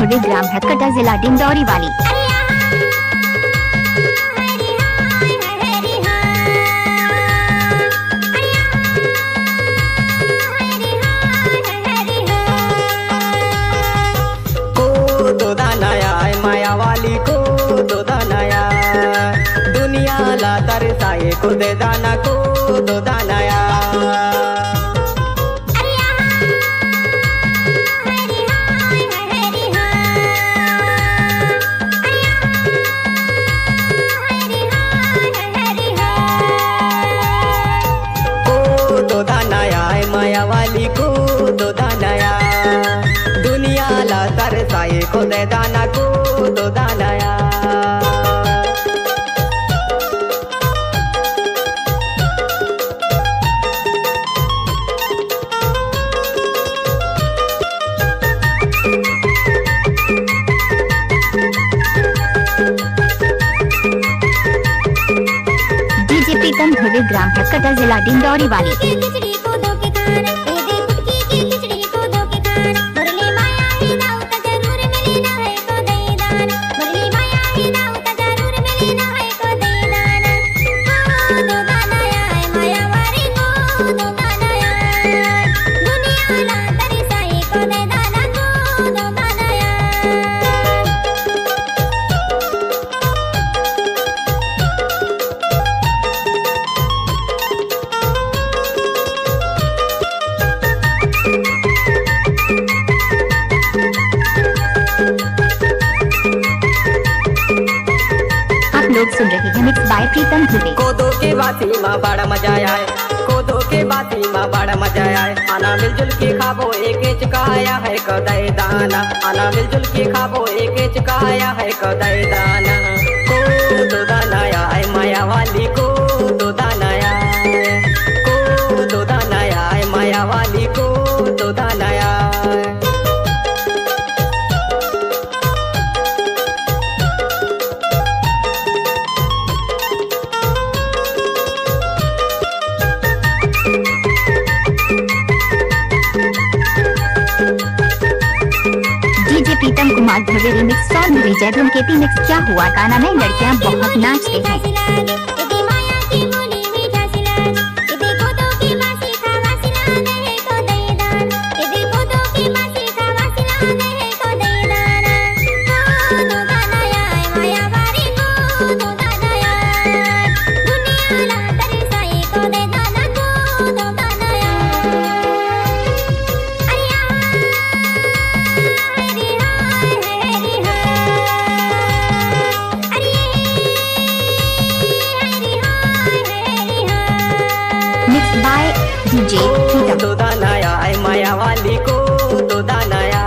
भवे ग्राम हथकटा जिला डिंडौरी वाली। को दानाया माया वाली को दो दानाया, दुनिया ला तरसाए खुद दाना को दो दानाया। दो दानाया माया वाली को दो दानाया, दुनिया ला तरसाए खुद दाना को दो दानाया। डीजे प्रीतम भवे ग्राम हथकटा जिला डिंडौरी वाली। लोग सुन रहे हैं मिक्स बाय प्रीतम भवे। कोदो के बाती माँ बड़ा मजा आए, कोदो के बाती माँ बड़ा मजा आए। आना मिलजुल के खाबो एक चुकाया है कदय दाना, आना मिलजुल के खाबो एक चुकाया है कदय दाना। को दो दानाया माया वाली को दो दानाया, को दो दानाया माया वाली को दो दानाया। डीजे प्रीतम कुमार भवे रिमिक्स सॉन्ग विजय धुन के पी मिक्स क्या हुआ गाना में लड़कियां बहुत नाचते हैं। बाय डीजे दो दानाया माया वाली को दो दानाया।